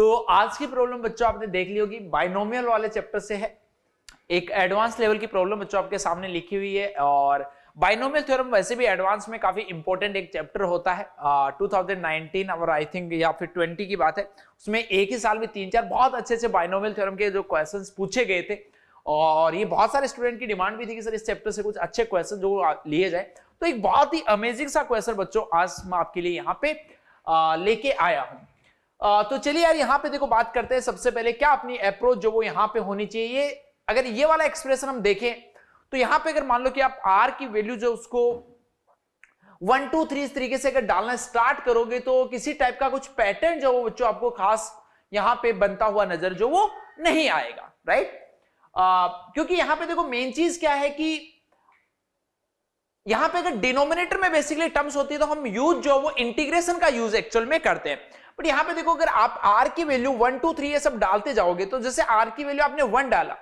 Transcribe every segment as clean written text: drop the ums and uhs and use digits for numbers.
तो आज की प्रॉब्लम बच्चों आपने देख ली होगी, बाइनोमियल वाले चैप्टर से है। एक एडवांस लेवल की प्रॉब्लम बच्चों आपके सामने लिखी हुई है, और बाइनोमियल थ्योरम वैसे भी एडवांस में काफी इंपॉर्टेंट एक चैप्टर होता है। 2019 और आई थिंक या फिर 20 की बात है, उसमें एक ही साल में 3-4 बहुत अच्छे से बाइनोमियल थ्योरम के जो क्वेश्चंस पूछे गए थे, और ये बहुत सारे स्टूडेंट की डिमांड भी थी कि सर इस चैप्टर से कुछ अच्छे क्वेश्चन जो लिए जाए। तो एक बहुत ही अमेजिंग सा क्वेश्चन बच्चों आज मैं आपके लिए यहाँ पे लेके आया हूं। तो चलिए यार यहाँ पे देखो बात करते हैं। सबसे पहले क्या अपनी अप्रोच जो वो यहाँ पे होनी चाहिए, अगर ये वाला एक्सप्रेशन हम देखें तो यहां पे अगर मान लो कि आप r की वैल्यू जो उसको 1 2 3 इस तरीके से अगर डालना स्टार्ट करोगे तो किसी टाइप का कुछ पैटर्न जो वो बच्चों आपको खास यहां पे बनता हुआ नजर जो वो नहीं आएगा, राइट। क्योंकि यहां पे देखो मेन चीज क्या है कि यहां पे अगर डिनोमिनेटर में बेसिकली टर्म्स होती है तो हम यूज जो वो इंटीग्रेशन का यूज एक्चुअल में करते हैं। बट यहां पे देखो अगर आप r की वैल्यू 1 2 3 ये सब डालते जाओगे तो जैसे r की वैल्यू आपने 1 डाला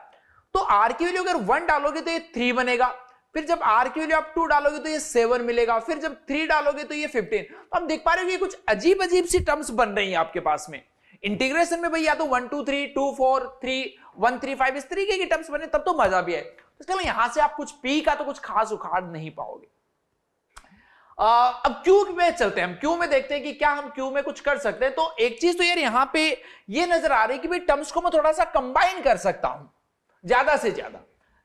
तो r की वैल्यू अगर 1 डालोगे तो ये 3 बनेगा, फिर जब r की वैल्यू आप 2 डालोगे तो ये 7 मिलेगा, फिर जब 3 डालोगे तो ये 15। तो आप देख पा रहे हो कि कुछ अजीब अजीब सी टर्म्स बन रही हैं आपके पास में इंटीग्रेशन में। भाई या तो 1 2 3 2 4 3 1 3 5 इस तरीके की टर्म्स बने तब तो मजा भी है। तो इसके लिए यहां से आप कुछ p का तो कुछ खास उखाड़ नहीं पाओगे। अब क्यू में चलते हैं, हम क्यू में देखते हैं कि क्या हम क्यू में कुछ कर सकते हैं। तो एक चीज तो यार यहां पे ये नजर आ रही है कि भाई टर्म्स को मैं थोड़ा सा कंबाइन कर सकता हूं ज्यादा से ज्यादा।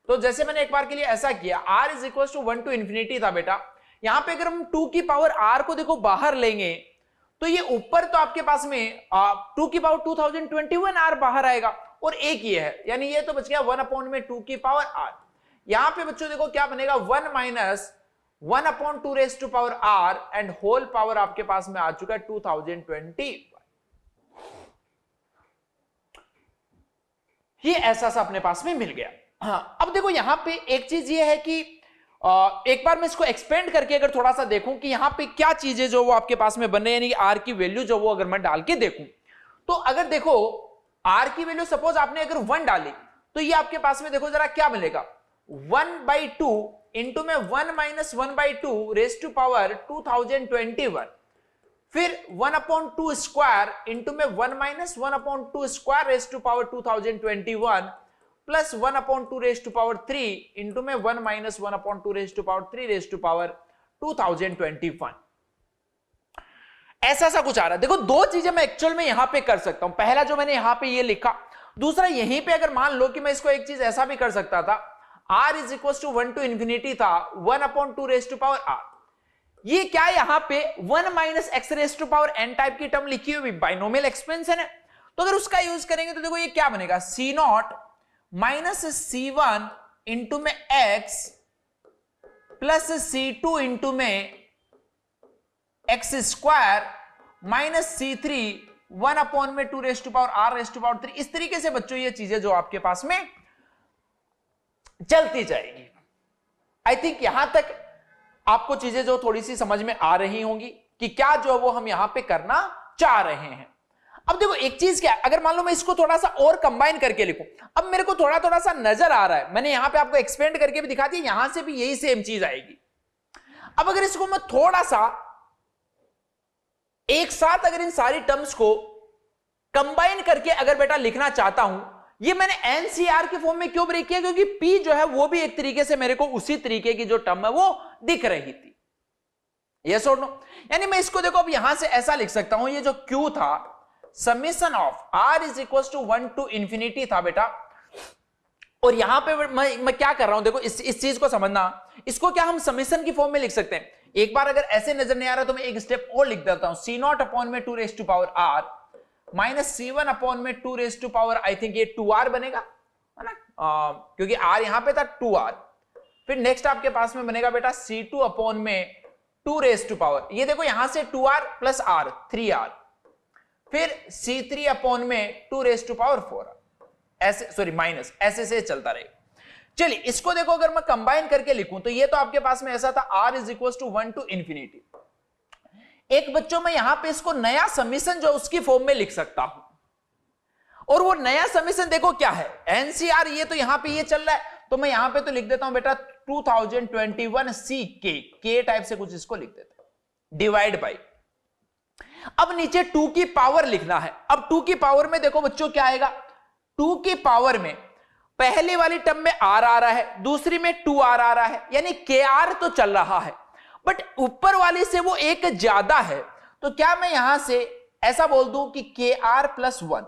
तो जैसे मैंने एक बार के लिए ऐसा किया, r is equal to 1 to infinity था बेटा, यहां पे अगर हम 2 की पावर r को देखो बाहर लेंगे तो ये ऊपर तो आपके पास में 2 की पावर 2021 r बाहर आएगा, और एक ये है यानी ये तो बच गया 1 अपॉन में 2 की पावर r। यहां पे बच्चों देखो क्या बनेगा 1 minus 1 upon 2 raise to power r and whole power आपके पास में आ चुका है 2020। ये ऐसा सा अपने पास में मिल गया। हाँ, अब देखो यहां पे एक चीज ये है कि एक बार मैं इसको एक्सपेंड करके अगर थोड़ा सा देखूं कि यहां पे क्या चीजें जो वो आपके पास में बन रही है, यानी कि आर की वैल्यू जो वो अगर मैं डाल के देखूं तो अगर देखो आर की वैल्यू सपोज आपने अगर 1 डाली तो ये आपके पास में देखो जरा क्या मिलेगा 1/2 इंटू में 1 माइनस 1/2 रेज टू पावर 2021, फिर 1/2 स्क्वायर इंटू में 1 minus 1/2 square raise to power 2021 plus 1/2 raise to power 3 into में 1 minus 1/2 raise to power 3 raise to power 2021। ऐसा सा कुछ आ रहा है। देखो दो चीजें मैं एक्चुअल में यहां पे कर सकता हूं। पहला जो मैंने यहां पे ये लिखा, दूसरा यहीं पे अगर मान लो कि मैं इसको एक चीज ऐसा भी कर सकता था, r is equal to 1 to infinity था 1/2 रेज टू पावर r। ये क्या यहां पे 1 minus X raise to power n type की टर्म लिखी हुई बाइनोमियल एक्सपेंशन है। तो अगर उसका यूज करेंगे तो देखो ये क्या बनेगा c0 माइनस c1 इंटू में x प्लस c2 इंटू में x square minus c3 1 upon में 2 raise to power r raise to power 3। इस तरीके से बच्चों ये चीजें जो आपके पास में चलती जाएगी। आई थिंक यहां तक आपको चीजें जो थोड़ी सी समझ में आ रही होंगी कि क्या जो वो हम यहां पे करना चाह रहे हैं। अब देखो एक चीज क्या है, अगर मान लो मैं इसको थोड़ा सा और कंबाइन करके लिखूं, अब मेरे को थोड़ा सा नजर आ रहा है, मैंने यहां पे आपको एक्सपेंड करके भी दिखा दिया, यहां से भी यही सेम चीज आएगी। अब अगर इसको मैं थोड़ा सा एक साथ अगर इन सारी टर्म्स को कंबाइन करके अगर बेटा लिखना चाहता हूं, ये मैंने एनसीआर के फॉर्म में क्यों ब्रेक किया, क्योंकि पी जो है वो भी एक तरीके से मेरे को उसी तरीके की जो टर्म है वो दिख रही थी। यस और नो, यानी मैं इसको देखो अब यहां से ऐसा लिख सकता हूं, ये जो क्यू था summation of r is equal to 1 to infinity था बेटा, और यहां पे मैं क्या कर रहा हूं देखो इस चीज को समझना, इसको क्या हम समेशन की फॉर्म में लिख सकते हैं। एक बार अगर ऐसे नजर नहीं आ रहा तो मैं एक स्टेप और लिख देता हूं, c0 अपॉन में 2 raise to power r minus c1 upon में 2 raise to power I think ये 2r बनेगा, है ना, क्योंकि r यहां पे था 2r। फिर नेक्स्ट आपके पास में बनेगा बेटा c2 अपॉन में 2 रेज टू पावर, ये देखो यहां से 2r प्लस r 3r, फिर c3 अपॉन में 2 रेज टू पावर 4, ऐसे सॉरी माइनस, ऐसे से चलता रहेगा। चलिए इसको देखो अगर मैं कंबाइन करके लिखूं तो ये तो आपके पास में ऐसा था r is equal to 1 to infinity. एक बच्चों में यहां पे इसको नया समीशन जो उसकी फॉर्म में लिख सकता हूं, और वो नया समीशन देखो क्या है एनसीआर, ये तो यहां पे ये चल रहा है तो मैं यहां पे तो लिख देता हूं बेटा 2021 ck टाइप से कुछ इसको लिख देते हैं, डिवाइड बाई अब नीचे 2 की पावर लिखना है। अब 2 की पावर में देखो बच्चों क्या आएगा, 2 की पावर में पहली वाली टर्म में r आ रहा है, दूसरी में 2r आ रहा है, यानी kr तो चल रहा है, बट ऊपर वाली से वो एक ज्यादा है। तो क्या मैं यहां से ऐसा बोल दूं कि kr प्लस 1।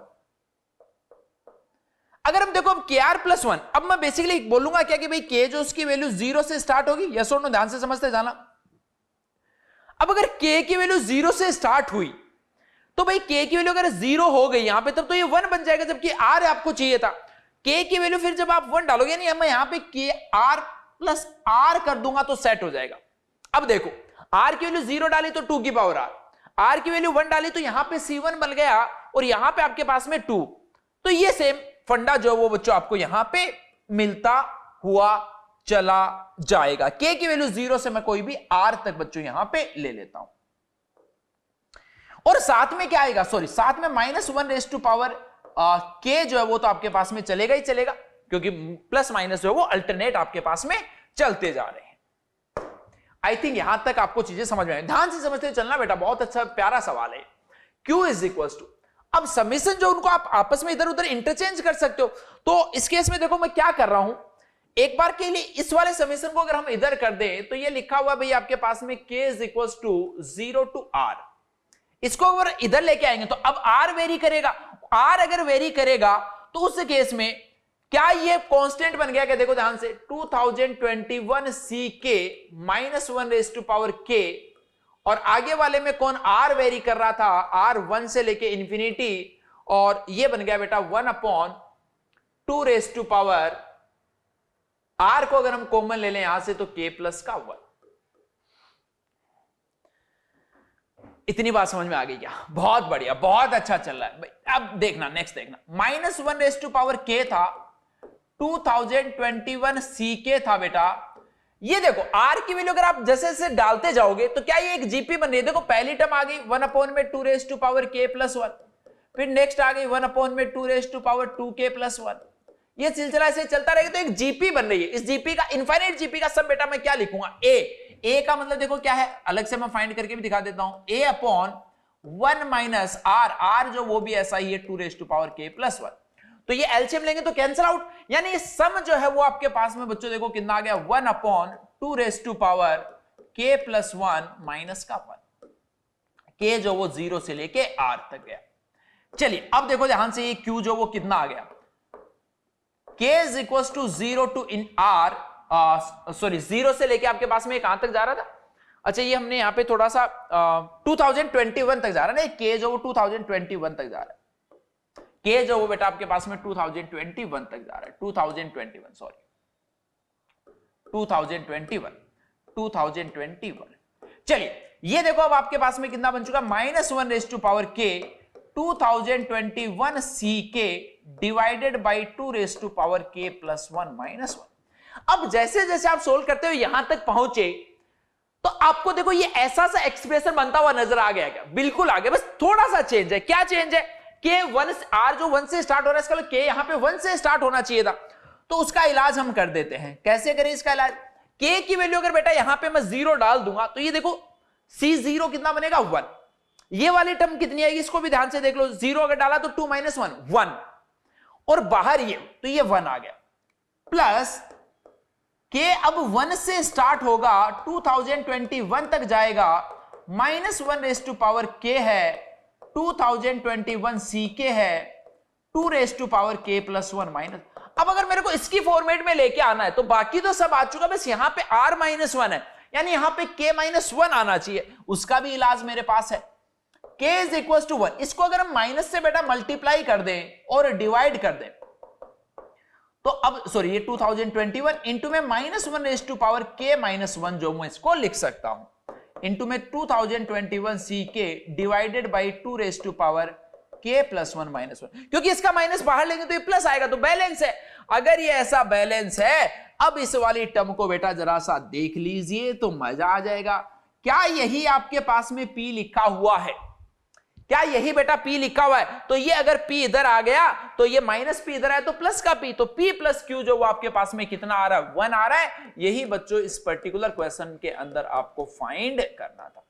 अगर हम देखो अब kr प्लस 1, अब मैं बेसिकली बोलूंगा क्या कि भाई k जो उसकी वैल्यू 0 से स्टार्ट होगी, यस और नो, ध्यान से समझते जाना। अब अगर k की वैल्यू 0 से स्टार्ट हुई तो भाई k की वैल्यू अगर 0 हो गई यहां पे, तब तो ये 1 बन जाएगा, जबकि r आपको चाहिए था। k की वैल्यू फिर जब आप 1 डालोगे, यानी मैं यहां पे kr प्लस r कर दूंगा तो सेट हो जाएगा। अब देखो r की वैल्यू 0 डाली तो 2 की पावर r की वैल्यू 1 डाली तो यहां पे c1 बन गया, और यहां पे आपके पास में 2। तो ये सेम फंडा जो वो बच्चों आपको यहां पे मिलता हुआ चला जाएगा। k की वैल्यू 0 से मैं कोई भी r तक बच्चों यहां पे ले लेता हूं, और साथ में क्या आएगा, सॉरी साथ में -1 रेज टू पावर k जो है वो तो आपके पास में चलेगा ही चलेगा, क्योंकि प्लस माइनस जो है वो अल्टरनेट आपके पास में चलते जा रहे हैं। आई थिंक यहां तक आपको चीजें समझ में आई, ध्यान से समझते चलना बेटा, बहुत अच्छा प्यारा सवाल है। q इज इक्वल टू, अब समीशन जो उनको आप आपस में इधर उधर इंटरचेंज कर सकते हो। तो इस केस में देखो मैं क्या कर रहा हूं, एक बार के लिए इस वाले समीशन को अगर हम इधर कर दें तो ये लिखा हुआ भाई आपके पास में k is equal to 0 to r। इसको अगर इधर लेके आएंगे तो अब r वेरी करेगा, r अगर वेरी करेगा तो उस केस में क्या ये कांस्टेंट बन गया क्या, देखो ध्यान से, 2021 ck -1 raise to power k, और आगे वाले में कौन r वेरी कर रहा था, r 1 से लेके इंफिनिटी, और ये बन गया बेटा 1/2 रेज टू पावर, r को अगर हम कॉमन ले लें यहां से तो k प्लस का 1। इतनी बात समझ में आ गई क्या, बहुत बढ़िया, बहुत अच्छा चल रहा है भाई। अब देखना नेक्स्ट देखना, -1 रेज टू पावर k था, 2021 ck था बेटा। ये देखो r की वैल्यू अगर आप जैसे जैसे डालते जाओगे तो क्या ये एक जीपी बन रही है, देखो पहली टर्म आ गई 1/2 raise to power k plus 1, फिर नेक्स्ट आ गई 1/2 raise to power 2k plus 1, ये सिलसिला ऐसे चलता रहेगा तो एक जीपी बन रही है। इस जीपी का, इनफाइनाइट जीपी का सब बेटा मैं क्या लिखूंगा, a का मतलब देखो क्या है, अलग से मैं फाइंड करके भी दिखा देता हूं, a/1 माइनस r जो वो भी ऐसा ही है 2 raise to power k plus 1। तो ये एलसीएम लेंगे तो कैंसिल आउट, यानी ये सम जो है वो आपके पास में बच्चों देखो कितना आ गया, 1/2 raise to power k plus 1 minus का 1, k जो वो 0 से लेके r तक गया। चलिए अब देखो ध्यान से, ये q जो वो कितना आ गया, k is equal to 0 to इन r, सॉरी 0 से लेके आपके पास में कहां तक जा रहा था, अच्छा ये हमने यहां पे थोड़ा सा 2021 तक जा रहा है ना, k जो वो 2021 तक जा रहा है, k जो वो बेटा आपके पास में 2021 तक जा रहा है, 2021 सॉरी 2021। चलिए ये देखो अब आपके पास में कितना बन चुका, -1 raise to power k 2021 ck divided by 2 raise to power k plus 1 minus 1। अब जैसे जैसे आप सोल्व करते हो यहां तक पहुंचे तो आपको देखो ये ऐसा सा एक्सप्रेशन बनता हुआ नजर आ गया क्या, बिल्कुल आ गया, बस थोड़ा सा चेंज है। क्या चेंज है, k 1 r जो 1 से स्टार्ट हो रहा है, इसका k यहां पे 1 से स्टार्ट होना चाहिए था, तो उसका इलाज हम कर देते हैं। कैसे करें इसका इलाज, k की वैल्यू अगर बेटा यहां पे मैं 0 डाल दूंगा तो ये देखो c0 कितना बनेगा 1, ये वाली टर्म कितनी आएगी इसको भी ध्यान से देख लो, 0 अगर डाला तो 2 - 1 1, और बाहर ये तो ये 1 आ गया, प्लस k अब 1 से स्टार्ट होगा 2021 तक जाएगा, -1 रेज टू पावर k है, 2021 ck है, 2 raise to power k plus 1 minus. अब अगर मेरे को इसकी फॉर्मेट में लेके आना है तो बाकी तो सब आ चुका, बस यहां पे r -1 है, यानी यहां पे k -1 आना चाहिए, उसका भी इलाज मेरे पास है। k इज इक्वल टू 1, इसको अगर हम माइनस से बेटा मल्टीप्लाई कर दें और डिवाइड कर दें तो अब सॉरी ये 2021 इंटू में -1 रेज टू पावर k -1 जो मैं इसको लिख सकता हूं, इंटू में 2021 ck divided by 2 raise to power k plus 1 minus 1, क्योंकि इसका माइनस बाहर लेंगे तो ये प्लस आएगा, तो बैलेंस है। अगर ये ऐसा बैलेंस है, अब इस वाली टर्म को बेटा जरा सा देख लीजिए तो मजा आ जाएगा। क्या यही आपके पास में p लिखा हुआ है, क्या यही बेटा p लिखा हुआ है, तो ये अगर p इधर आ गया तो ये माइनस p इधर आया तो प्लस का p, तो p प्लस q जो वो आपके पास में कितना आ रहा है 1 आ रहा है। यही बच्चों इस पर्टिकुलर क्वेश्चन के अंदर आपको फाइंड करना था।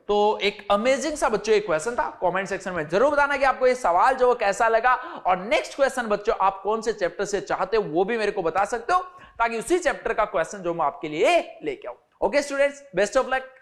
तो एक अमेजिंग सा बच्चों एक क्वेश्चन था। कमेंट सेक्शन में जरूर बताना कि आपको ये सवाल जो कैसा लगा, और नेक्स्ट क्वेश्चन बच्चों आप कौन से चैप्टर से चाहते हो वो भी मेरे को बता सकते हो, ताकि उसी चैप्टर का क्वेश्चन जो मैं आपके लिए लेके आऊं। Okay students, best of luck.